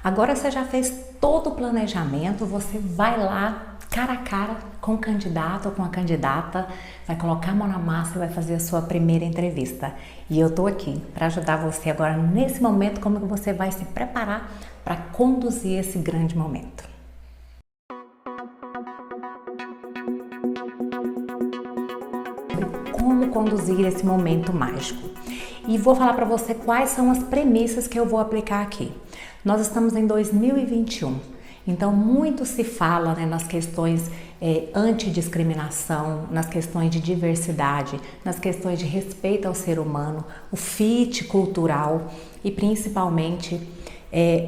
Agora você já fez todo o planejamento, você vai lá cara a cara com o candidato ou com a candidata, vai colocar a mão na massa e vai fazer a sua primeira entrevista. E eu tô aqui para ajudar você agora nesse momento, como que você vai se preparar para conduzir esse grande momento. Como conduzir esse momento mágico. E vou falar para você quais são as premissas que eu vou aplicar aqui. Nós estamos em 2021, então muito se fala, nas questões antidiscriminação, nas questões de diversidade, nas questões de respeito ao ser humano, o fit cultural e principalmente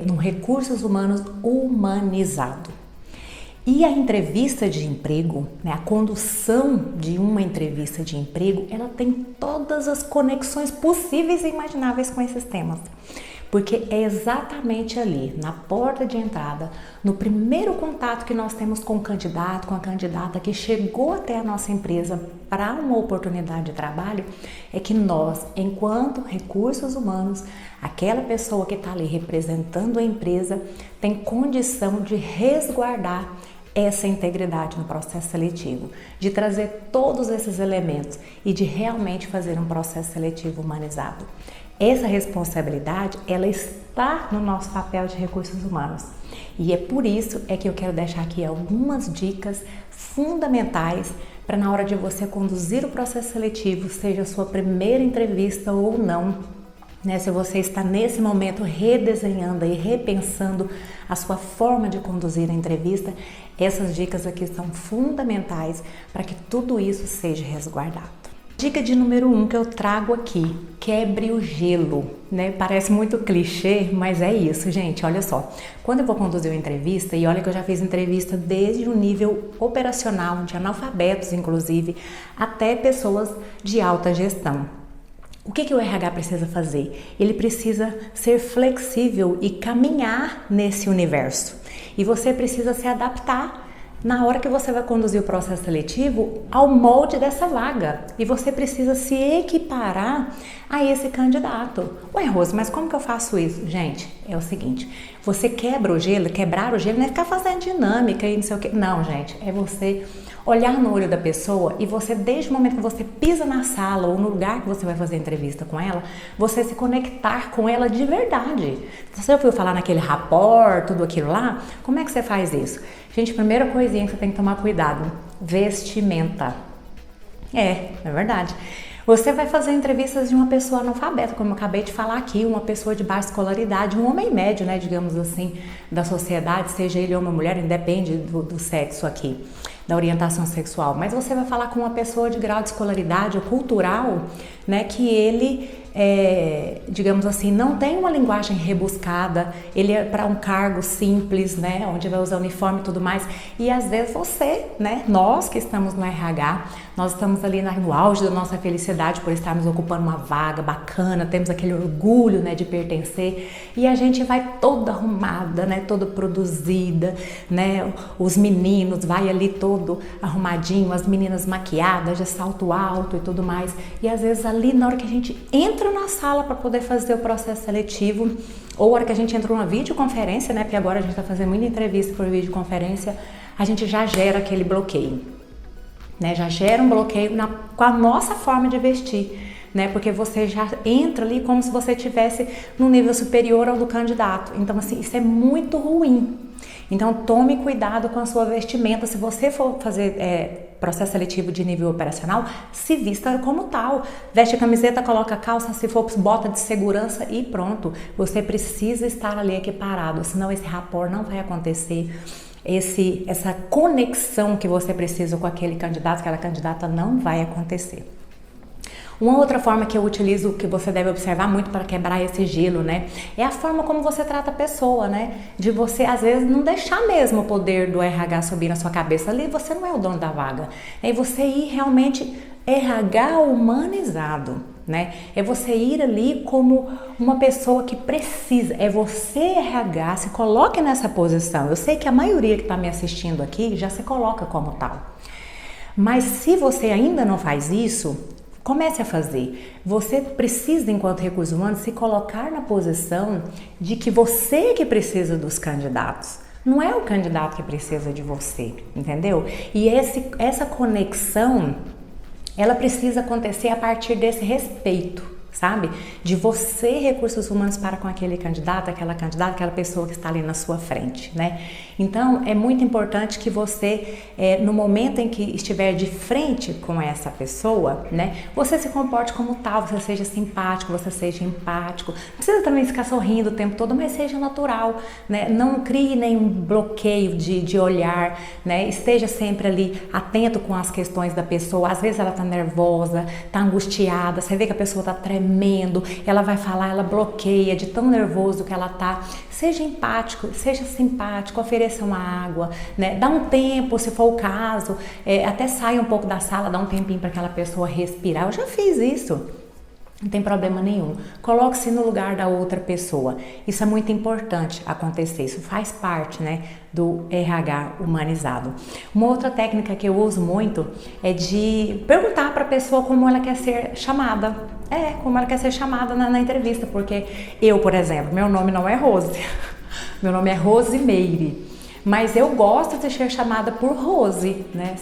no recursos humanos humanizado. E a entrevista de emprego, a condução de uma entrevista de emprego, ela tem todas as conexões possíveis e imagináveis com esses temas. Porque é exatamente ali, na porta de entrada, no primeiro contato que nós temos com o candidato, com a candidata que chegou até a nossa empresa para uma oportunidade de trabalho, é que nós, enquanto recursos humanos, aquela pessoa que está ali representando a empresa, tem condição de resguardar essa integridade no processo seletivo, de trazer todos esses elementos e de realmente fazer um processo seletivo humanizado. Essa responsabilidade, ela está no nosso papel de recursos humanos. E é por isso que eu quero deixar aqui algumas dicas fundamentais para na hora de você conduzir o processo seletivo, seja a sua primeira entrevista ou não, se você está nesse momento redesenhando e repensando a sua forma de conduzir a entrevista, essas dicas aqui são fundamentais para que tudo isso seja resguardado. Dica de número 1 que eu trago aqui, quebre o gelo, Parece muito clichê, mas é isso, gente, olha só. Quando eu vou conduzir uma entrevista, e olha que eu já fiz entrevista desde o nível operacional, de analfabetos inclusive, até pessoas de alta gestão. O que o RH precisa fazer? Ele precisa ser flexível e caminhar nesse universo. E você precisa se adaptar na hora que você vai conduzir o processo seletivo ao molde dessa vaga. E você precisa se equiparar a esse candidato. Ué, Rose, mas como que eu faço isso? Gente, é o seguinte, você quebra o gelo, quebrar o gelo não é ficar fazendo dinâmica e não sei o quê. Não, gente, é você olhar no olho da pessoa e você, desde o momento que você pisa na sala ou no lugar que você vai fazer a entrevista com ela, você se conectar com ela de verdade. Você já ouviu falar naquele rapport, tudo aquilo lá? Como é que você faz isso? Gente, primeira coisinha que você tem que tomar cuidado, vestimenta. É verdade. Você vai fazer entrevistas de uma pessoa analfabeta, como eu acabei de falar aqui, uma pessoa de baixa escolaridade, um homem médio, digamos assim, da sociedade, seja ele homem ou mulher, independe do sexo aqui, da orientação sexual. Mas você vai falar com uma pessoa de grau de escolaridade ou cultural, que ele, digamos assim, não tem uma linguagem rebuscada, ele é para um cargo simples, onde vai usar uniforme e tudo mais. E às vezes você, nós que estamos no RH, nós estamos ali no auge da nossa felicidade por estarmos ocupando uma vaga bacana, temos aquele orgulho, de pertencer, e a gente vai toda arrumada, toda produzida, os meninos vai ali todo arrumadinho, as meninas maquiadas, de salto alto e tudo mais, e às vezes ali na hora que a gente entra na sala para poder fazer o processo seletivo, ou a hora que a gente entra numa videoconferência, porque agora a gente está fazendo muita entrevista por videoconferência, a gente já gera aquele bloqueio. Já gera um bloqueio com a nossa forma de vestir, porque você já entra ali como se você estivesse no nível superior ao do candidato. Então, assim, isso é muito ruim. Então, tome cuidado com a sua vestimenta. Se você for fazer processo seletivo de nível operacional, se vista como tal. Veste a camiseta, coloca a calça, se for bota de segurança e pronto. Você precisa estar ali equiparado, senão esse rapport não vai acontecer. Essa conexão que você precisa com aquele candidato, aquela candidata, não vai acontecer. Uma outra forma que eu utilizo, que você deve observar muito para quebrar esse gelo, é a forma como você trata a pessoa, de você, às vezes, não deixar mesmo o poder do RH subir na sua cabeça. Ali você não é o dono da vaga. É você ir realmente RH humanizado, É você ir ali como uma pessoa que precisa, é você RH, se coloque nessa posição. Eu sei que a maioria que está me assistindo aqui já se coloca como tal. Mas se você ainda não faz isso, Comece a fazer. Você precisa, enquanto recursos humanos, se colocar na posição de que você que precisa dos candidatos. Não é o candidato que precisa de você, entendeu? E essa conexão, ela precisa acontecer a partir desse respeito, sabe? De você, recursos humanos, para com aquele candidato, aquela candidata, aquela pessoa que está ali na sua frente, né? Então, é muito importante que você, no momento em que estiver de frente com essa pessoa, né? Você se comporte como tal, você seja simpático, você seja empático. Não precisa também ficar sorrindo o tempo todo, mas seja natural, né? Não crie nenhum bloqueio de olhar, né? Esteja sempre ali atento com as questões da pessoa. Às vezes ela tá nervosa, tá angustiada, você vê que a pessoa tá tremendo, ela vai falar, ela bloqueia de tão nervoso que ela tá. Seja empático, seja simpático, ofereça uma água, né? Dá um tempo, se for o caso, até saia um pouco da sala, dá um tempinho para aquela pessoa respirar. Eu já fiz isso. Não tem problema nenhum. Coloque-se no lugar da outra pessoa. Isso é muito importante acontecer. Isso faz parte, né, do RH humanizado. Uma outra técnica que eu uso muito é de perguntar para a pessoa como ela quer ser chamada. Como ela quer ser chamada na entrevista. Porque eu, por exemplo, meu nome não é Rose. Meu nome é Rosimeire. Mas eu gosto de ser chamada por Rose, né?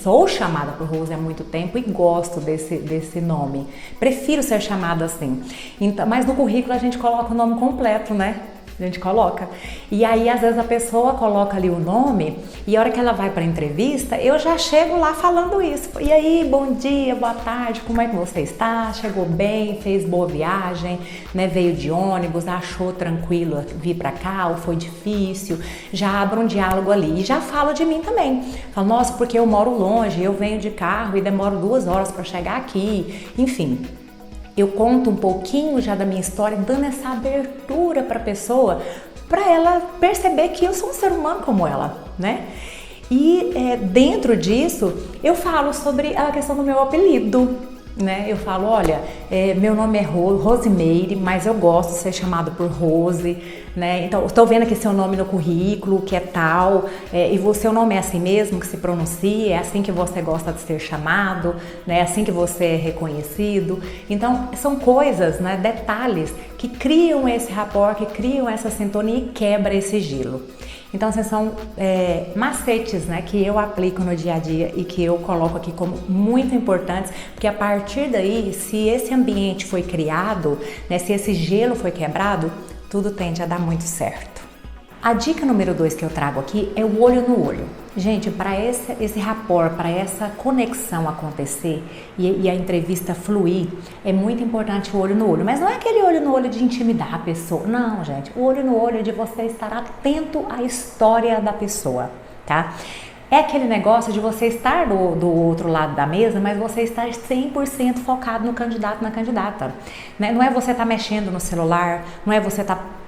Sou chamada por Rose há muito tempo e gosto desse nome. Prefiro ser chamada assim. Então, mas no currículo a gente coloca o nome completo, né? A gente coloca. E aí, às vezes, a pessoa coloca ali o nome e a hora que ela vai para a entrevista, eu já chego lá falando isso. E aí, bom dia, boa tarde, como é que você está? Chegou bem? Fez boa viagem? Né? Veio de ônibus? Achou tranquilo vir para cá ou foi difícil? Já abro um diálogo ali. E já falo de mim também. Falo, nossa, porque eu moro longe, eu venho de carro e demoro 2 horas para chegar aqui. Enfim. Eu conto um pouquinho já da minha história, dando essa abertura para a pessoa, para ela perceber que eu sou um ser humano como ela, né? E dentro disso, eu falo sobre a questão do meu apelido, né? Eu falo, olha, meu nome é Rosimeire, mas eu gosto de ser chamada por Rose, né? Então, estou vendo aqui seu nome no currículo, que é tal, e o seu nome é assim mesmo que se pronuncia, é assim que você gosta de ser chamado, né? É assim que você é reconhecido. Então, são coisas, né? Detalhes que criam esse rapport, que criam essa sintonia e quebra esse gelo. Então, esses são macetes, né, que eu aplico no dia a dia e que eu coloco aqui como muito importantes, porque a partir daí, se esse ambiente foi criado, né, se esse gelo foi quebrado, tudo tende a dar muito certo. A dica número 2 que eu trago aqui é o olho no olho. Gente, para esse rapport, para essa conexão acontecer e a entrevista fluir, é muito importante o olho no olho. Mas não é aquele olho no olho de intimidar a pessoa. Não, gente. O olho no olho é de você estar atento à história da pessoa, tá? É aquele negócio de você estar do outro lado da mesa, mas você estar 100% focado no candidato, na candidata. Né? Não é você estar mexendo no celular, não é você estar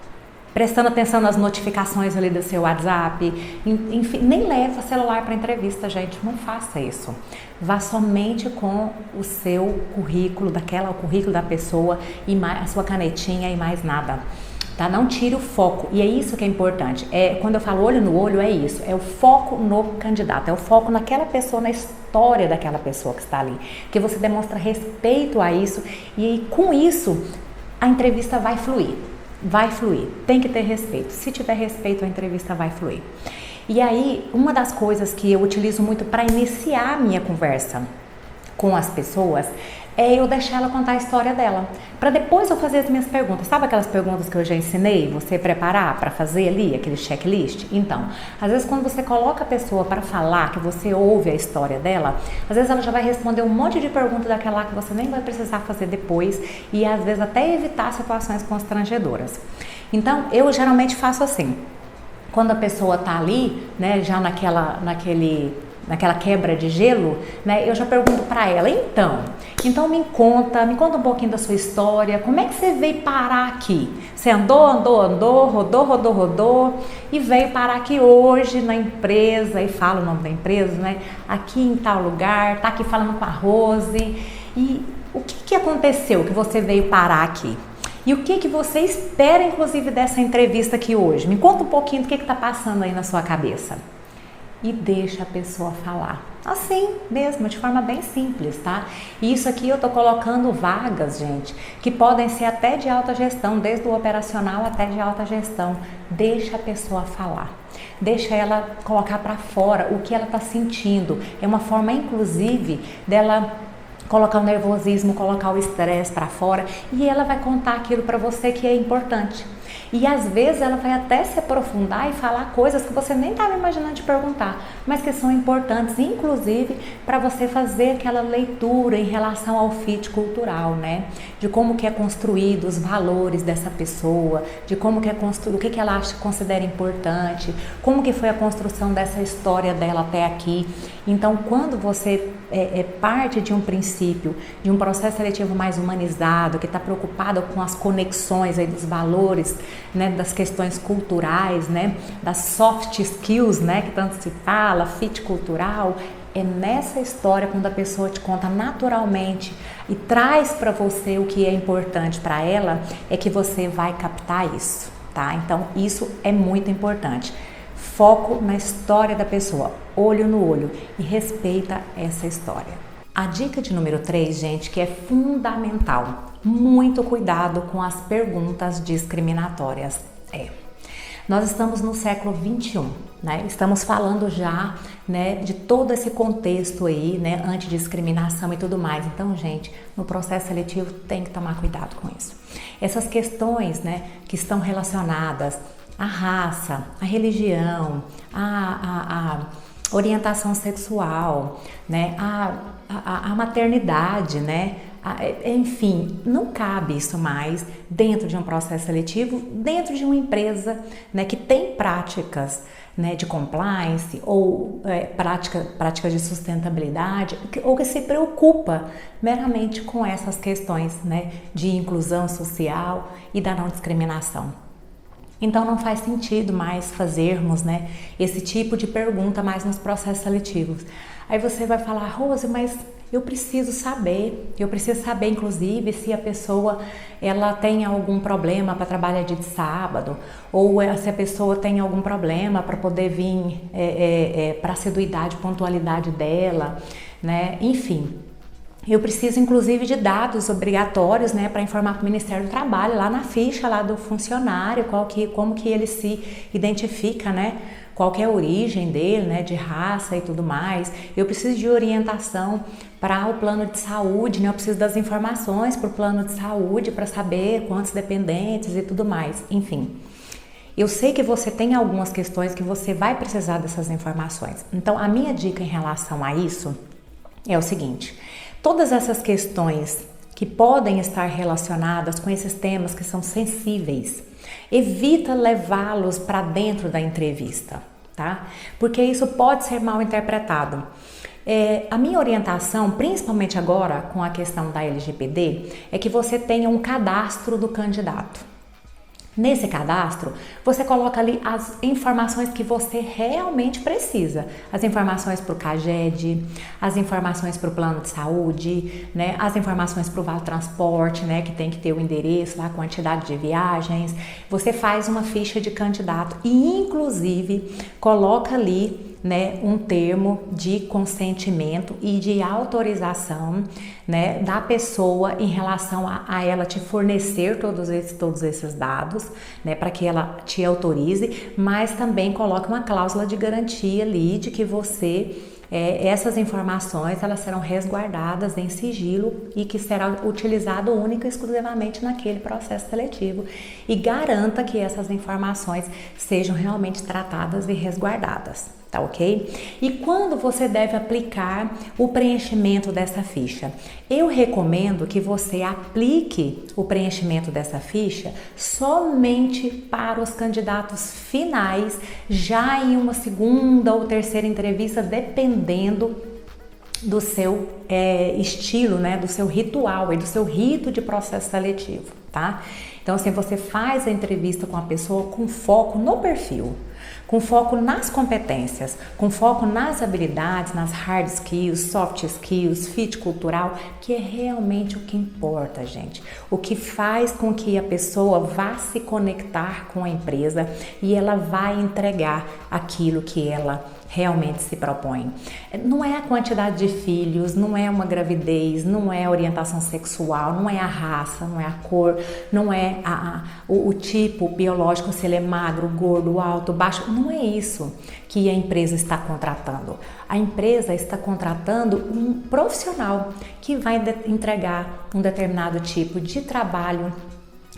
prestando atenção nas notificações ali do seu WhatsApp, enfim, nem leva celular para entrevista, gente, não faça isso. Vá somente com o seu currículo, o currículo da pessoa e a sua canetinha e mais nada. Tá? Não tire o foco, e é isso que é importante. Quando eu falo olho no olho, é isso, é o foco no candidato, é o foco naquela pessoa, na história daquela pessoa que está ali, que você demonstra respeito a isso e com isso a entrevista vai fluir. Vai fluir, tem que ter respeito. Se tiver respeito, a entrevista vai fluir. E aí, uma das coisas que eu utilizo muito para iniciar a minha conversa com as pessoas é eu deixar ela contar a história dela, para depois eu fazer as minhas perguntas. Sabe aquelas perguntas que eu já ensinei você preparar para fazer ali, aquele checklist? Então, às vezes quando você coloca a pessoa para falar, que você ouve a história dela, às vezes ela já vai responder um monte de perguntas daquela lá que você nem vai precisar fazer depois e às vezes até evitar situações constrangedoras. Então, eu geralmente faço assim, quando a pessoa tá ali, né, já naquela quebra de gelo, né, eu já pergunto para ela, então me conta um pouquinho da sua história, como é que você veio parar aqui? Você andou, rodou e veio parar aqui hoje na empresa, e fala o nome da empresa, né, aqui em tal lugar, tá aqui falando com a Rose, e o que aconteceu que você veio parar aqui? E o que você espera, inclusive, dessa entrevista aqui hoje? Me conta um pouquinho do que tá passando aí na sua cabeça. E deixa a pessoa falar. Assim mesmo, de forma bem simples, tá? E isso aqui eu tô colocando vagas, gente, que podem ser até de alta gestão, desde o operacional até de alta gestão. Deixa a pessoa falar. Deixa ela colocar para fora o que ela tá sentindo. É uma forma, inclusive, dela colocar o nervosismo, colocar o estresse para fora, e ela vai contar aquilo para você que é importante. E às vezes ela vai até se aprofundar e falar coisas que você nem estava imaginando de perguntar, mas que são importantes, inclusive, para você fazer aquela leitura em relação ao fit cultural, né? De como que é construído os valores dessa pessoa, de como que é construído, o que ela acha, considera importante, como que foi a construção dessa história dela até aqui. Então, quando você parte de um princípio, de um processo seletivo mais humanizado, que está preocupado com as conexões aí dos valores, né, das questões culturais, né, das soft skills, né, que tanto se fala, fit cultural, é nessa história quando a pessoa te conta naturalmente e traz para você o que é importante para ela, é que você vai captar isso, tá? Então isso é muito importante. Foco na história da pessoa, olho no olho, e respeita essa história. A dica de número 3, gente, que é fundamental, muito cuidado com as perguntas discriminatórias. Nós estamos no século 21, né? Estamos falando já, né, de todo esse contexto aí, né, antidiscriminação e tudo mais. Então, gente, no processo seletivo tem que tomar cuidado com isso. Essas questões, né, que estão relacionadas à raça, à religião, à orientação sexual, né, à maternidade, né, enfim, não cabe isso mais dentro de um processo seletivo, dentro de uma empresa, né, que tem práticas, né, de compliance ou práticas de sustentabilidade, ou que se preocupa meramente com essas questões, né, de inclusão social e da não discriminação. Então não faz sentido mais fazermos, né, esse tipo de pergunta mais nos processos seletivos. Aí você vai falar, Rose, mas eu preciso saber inclusive se a pessoa ela tem algum problema para trabalhar dia de sábado, ou se a pessoa tem algum problema para poder vir para a assiduidade, pontualidade dela, né, enfim. Eu preciso, inclusive, de dados obrigatórios, né, para informar para o Ministério do Trabalho, lá na ficha lá do funcionário, como que ele se identifica, né, qual que é a origem dele, né, de raça e tudo mais. Eu preciso de orientação para o plano de saúde, né, eu preciso das informações para o plano de saúde, para saber quantos dependentes e tudo mais, enfim. Eu sei que você tem algumas questões que você vai precisar dessas informações. Então, a minha dica em relação a isso é o seguinte: todas essas questões que podem estar relacionadas com esses temas que são sensíveis, evita levá-los para dentro da entrevista, tá? Porque isso pode ser mal interpretado. A minha orientação, principalmente agora com a questão da LGPD, é que você tenha um cadastro do candidato. Nesse cadastro, você coloca ali as informações que você realmente precisa. As informações para o CAGED, as informações para o plano de saúde, né? As informações para o vale transporte, né? Que tem que ter o endereço, a quantidade de viagens. Você faz uma ficha de candidato e, inclusive, coloca ali, né, um termo de consentimento e de autorização, né, da pessoa em relação a ela te fornecer todos esses dados, né, para que ela te autorize, mas também coloca uma cláusula de garantia ali de que você essas informações elas serão resguardadas em sigilo e que será utilizado única e exclusivamente naquele processo seletivo, e garanta que essas informações sejam realmente tratadas e resguardadas. Tá ok? E quando você deve aplicar o preenchimento dessa ficha? Eu recomendo que você aplique o preenchimento dessa ficha somente para os candidatos finais, já em uma segunda ou terceira entrevista, dependendo do seu estilo, né, do seu ritual e do seu rito de processo seletivo, tá? Então, assim, você faz a entrevista com a pessoa com foco no perfil. com foco nas competências, com foco nas habilidades, nas hard skills, soft skills, fit cultural, que é realmente o que importa, gente. O que faz com que a pessoa vá se conectar com a empresa e ela vai entregar aquilo que ela realmente se propõe. Não é a quantidade de filhos, não é uma gravidez, não é a orientação sexual, não é a raça, não é a cor, não é o tipo biológico, se ele é magro, gordo, alto, baixo, não é isso que a empresa está contratando. A empresa está contratando um profissional que vai entregar um determinado tipo de trabalho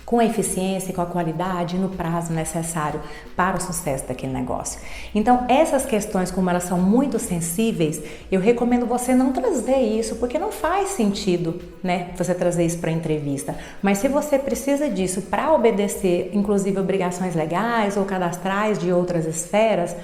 com a eficiência e com a qualidade no prazo necessário para o sucesso daquele negócio. Então, essas questões, como elas são muito sensíveis, eu recomendo você não trazer isso, porque não faz sentido, né, você trazer isso para a entrevista. Mas se você precisa disso para obedecer, inclusive, obrigações legais ou cadastrais de outras esferas,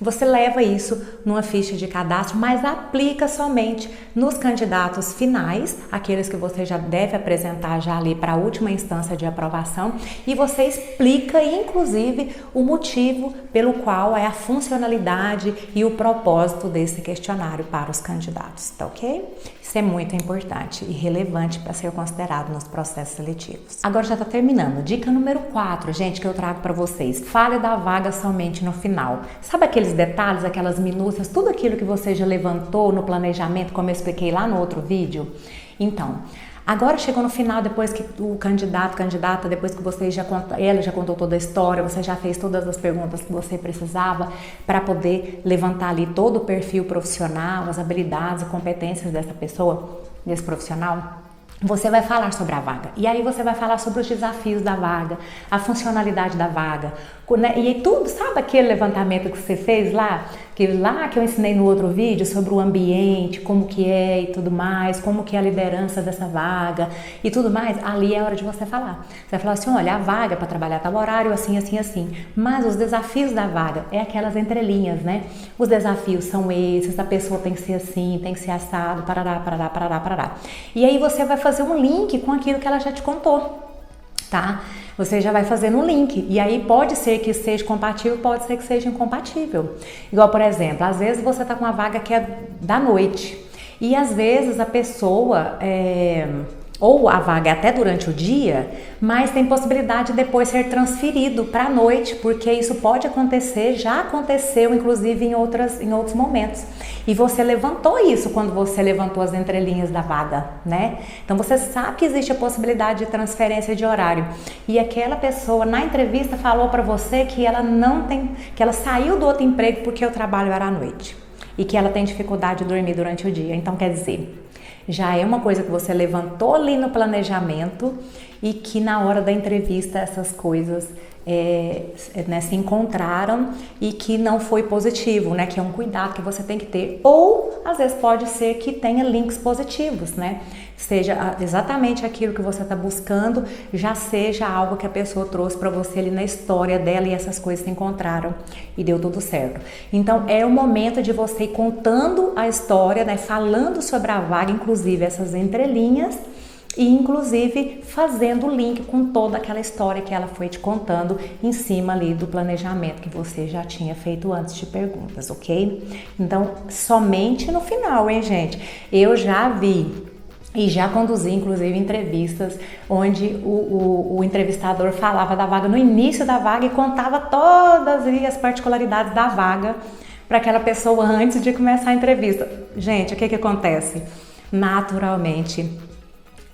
você leva isso numa ficha de cadastro, mas aplica somente nos candidatos finais, aqueles que você já deve apresentar já ali para a última instância de aprovação, e você explica, inclusive, o motivo pelo qual é a funcionalidade e o propósito desse questionário para os candidatos, tá ok? Isso é muito importante e relevante para ser considerado nos processos seletivos. Agora já está terminando. Dica número 4, gente, que eu trago para vocês. Fale da vaga somente no final. Sabe aqueles detalhes, aquelas minúcias, tudo aquilo que você já levantou no planejamento, como eu expliquei lá no outro vídeo? Então, agora chegou no final, depois que o candidata, depois que você ela já contou toda a história, você já fez todas as perguntas que você precisava para poder levantar ali todo o perfil profissional, as habilidades e competências dessa pessoa, desse profissional. Você vai falar sobre a vaga, e aí você vai falar sobre os desafios da vaga, a funcionalidade da vaga, né? E tudo, sabe aquele levantamento que você fez lá que eu ensinei no outro vídeo sobre o ambiente, como que é e tudo mais, como que é a liderança dessa vaga e tudo mais, ali é a hora de você falar. Você vai falar assim, olha, a vaga é para trabalhar tal horário, assim, assim, assim, mas os desafios da vaga é aquelas entrelinhas, né? Os desafios são esses, a pessoa tem que ser assim, tem que ser assado, parará, parará, parará, parará. E aí você vai fazer um link com aquilo que ela já te contou, tá? Você já vai fazendo um link, e aí pode ser que seja compatível, pode ser que seja incompatível. Igual, por exemplo, às vezes você tá com uma vaga que é da noite, e às vezes a pessoa, ou a vaga é até durante o dia, mas tem possibilidade de depois ser transferido para a noite, porque isso pode acontecer, já aconteceu inclusive em outros momentos. E você levantou isso quando você levantou as entrelinhas da vaga, né? Então você sabe que existe a possibilidade de transferência de horário. E aquela pessoa na entrevista falou para você que ela saiu do outro emprego porque o trabalho era à noite e que ela tem dificuldade de dormir durante o dia. Então quer dizer, já é uma coisa que você levantou ali no planejamento e que na hora da entrevista essas coisas né, se encontraram e que não foi positivo, né? Que é um cuidado que você tem que ter. Ou às vezes pode ser que tenha links positivos, né? Seja exatamente aquilo que você está buscando, já seja algo que a pessoa trouxe para você ali na história dela e essas coisas se encontraram e deu tudo certo. Então é o momento de você ir contando a história, né? Falando sobre a vaga, inclusive essas entrelinhas, e inclusive fazendo o link com toda aquela história que ela foi te contando em cima ali do planejamento que você já tinha feito antes de perguntas, ok? Então, somente no final, hein, gente? Eu já vi e já conduzi, inclusive, entrevistas onde o entrevistador falava da vaga no início da vaga e contava todas as particularidades da vaga para aquela pessoa antes de começar a entrevista. Gente, o que acontece? Naturalmente,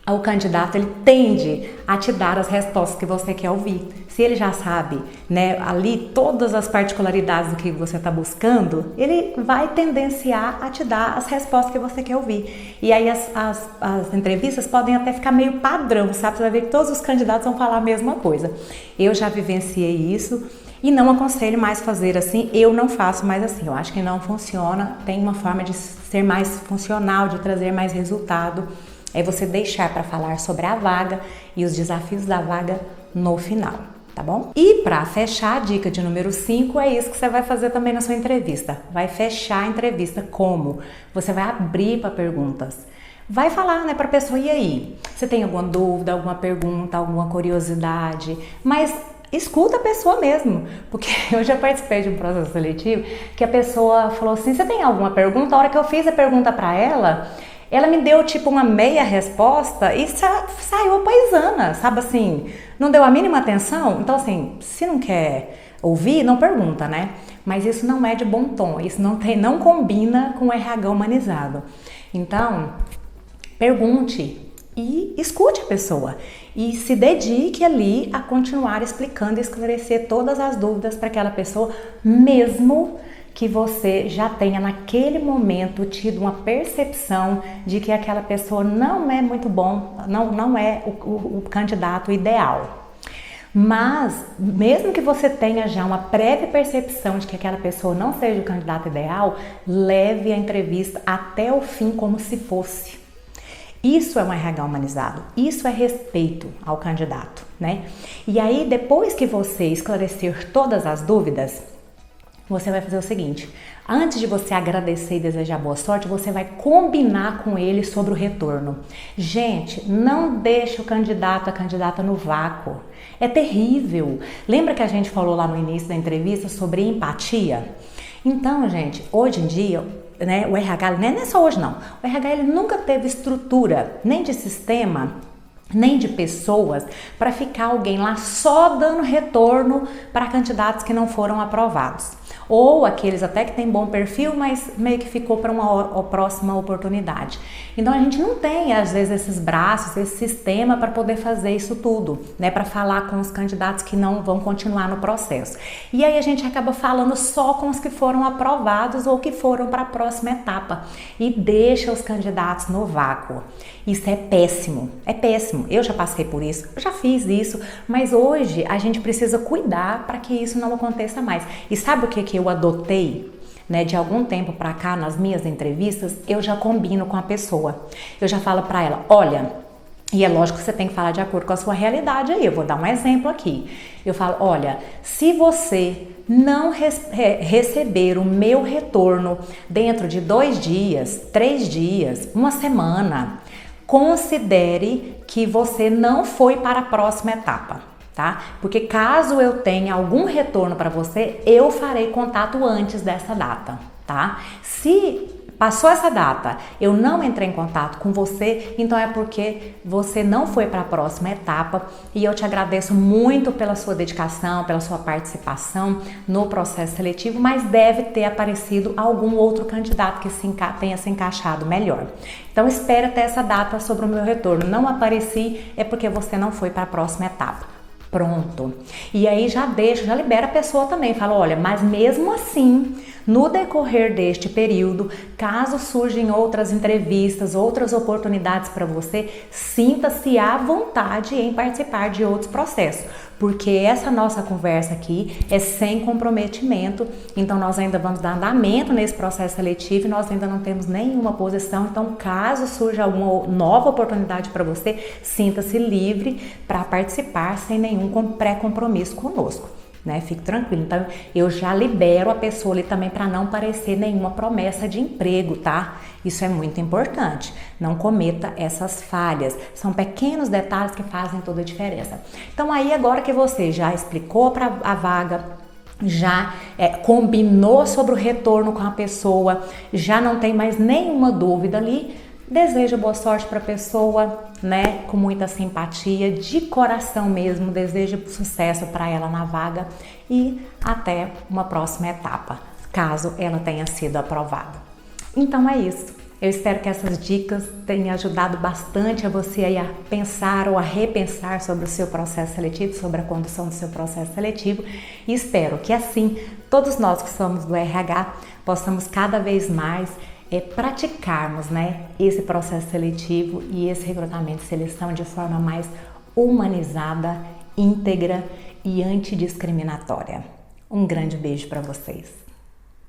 o candidato ele tende a te dar as respostas que você quer ouvir. Se ele já sabe, né, ali todas as particularidades do que você está buscando, ele vai tendenciar a te dar as respostas que você quer ouvir. E aí as entrevistas podem até ficar meio padrão, sabe? Você vai ver que todos os candidatos vão falar a mesma coisa. Eu já vivenciei isso e não aconselho mais fazer assim, eu não faço mais assim. Eu acho que não funciona, tem uma forma de ser mais funcional, de trazer mais resultado. É você deixar para falar sobre a vaga e os desafios da vaga no final, tá bom? E para fechar, a dica de número 5 é isso que você vai fazer também na sua entrevista. Vai fechar a entrevista como? Você vai abrir para perguntas. Vai falar, né, para a pessoa, e aí? Você tem alguma dúvida, alguma pergunta, alguma curiosidade? Mas escuta a pessoa mesmo, porque eu já participei de um processo seletivo que a pessoa falou assim, você tem alguma pergunta? A hora que eu fiz a pergunta para ela me deu tipo uma meia resposta e saiu a paisana, sabe assim, não deu a mínima atenção. Então assim, se não quer ouvir, não pergunta, né? Mas isso não é de bom tom, isso não combina com o RH humanizado. Então, pergunte e escute a pessoa e se dedique ali a continuar explicando e esclarecer todas as dúvidas para aquela pessoa, mesmo que você já tenha naquele momento tido uma percepção de que aquela pessoa não é muito bom, não é o candidato ideal. Mas, mesmo que você tenha já uma prévia percepção de que aquela pessoa não seja o candidato ideal, leve a entrevista até o fim como se fosse. Isso é um RH humanizado, isso é respeito ao candidato, né? E aí, depois que você esclarecer todas as dúvidas, você vai fazer o seguinte, antes de você agradecer e desejar boa sorte, você vai combinar com ele sobre o retorno. Gente, não deixe o candidato, a candidata no vácuo. É terrível. Lembra que a gente falou lá no início da entrevista sobre empatia? Então, gente, hoje em dia, né, o RH, não é só hoje não, o RH ele nunca teve estrutura, nem de sistema, nem de pessoas, para ficar alguém lá só dando retorno para candidatos que não foram aprovados. Ou aqueles até que tem bom perfil, mas meio que ficou para uma próxima oportunidade. Então a gente não tem, às vezes, esses braços, esse sistema para poder fazer isso tudo, né? Para falar com os candidatos que não vão continuar no processo. E aí a gente acaba falando só com os que foram aprovados ou que foram para a próxima etapa. E deixa os candidatos no vácuo. Isso é péssimo, é péssimo. Eu já passei por isso, eu já fiz isso, mas hoje a gente precisa cuidar para que isso não aconteça mais. E sabe o que eu adotei, né, de algum tempo para cá nas minhas entrevistas? Eu já combino com a pessoa. Eu já falo para ela, olha, e é lógico que você tem que falar de acordo com a sua realidade aí. Eu vou dar um exemplo aqui. Eu falo, olha, se você não receber o meu retorno dentro de 2 dias, 3 dias, uma semana, considere que você não foi para a próxima etapa, tá? Porque caso eu tenha algum retorno para você, eu farei contato antes dessa data, tá? Se passou essa data, eu não entrei em contato com você, então é porque você não foi para a próxima etapa e eu te agradeço muito pela sua dedicação, pela sua participação no processo seletivo, mas deve ter aparecido algum outro candidato que tenha se encaixado melhor. Então espere até essa data sobre o meu retorno. Não apareci, é porque você não foi para a próxima etapa. Pronto. E aí já libera a pessoa também. Fala, olha, mas mesmo assim, no decorrer deste período, caso surjam outras entrevistas, outras oportunidades para você, sinta-se à vontade em participar de outros processos. Porque essa nossa conversa aqui é sem comprometimento, então nós ainda vamos dar andamento nesse processo seletivo e nós ainda não temos nenhuma posição. Então, caso surja alguma nova oportunidade para você, sinta-se livre para participar sem nenhum pré-compromisso conosco, né? Fique tranquilo. Então, eu já libero a pessoa ali também para não parecer nenhuma promessa de emprego, tá? Isso é muito importante. Não cometa essas falhas. São pequenos detalhes que fazem toda a diferença. Então, aí agora que você já explicou para a vaga, já combinou sobre o retorno com a pessoa, já não tem mais nenhuma dúvida ali, desejo boa sorte para a pessoa, né, com muita simpatia, de coração mesmo, desejo sucesso para ela na vaga e até uma próxima etapa, caso ela tenha sido aprovada. Então é isso. Eu espero que essas dicas tenham ajudado bastante a você aí a pensar ou a repensar sobre o seu processo seletivo, sobre a condução do seu processo seletivo, e espero que assim, todos nós que somos do RH, possamos cada vez mais praticarmos, né, esse processo seletivo e esse recrutamento e seleção de forma mais humanizada, íntegra e antidiscriminatória. Um grande beijo para vocês.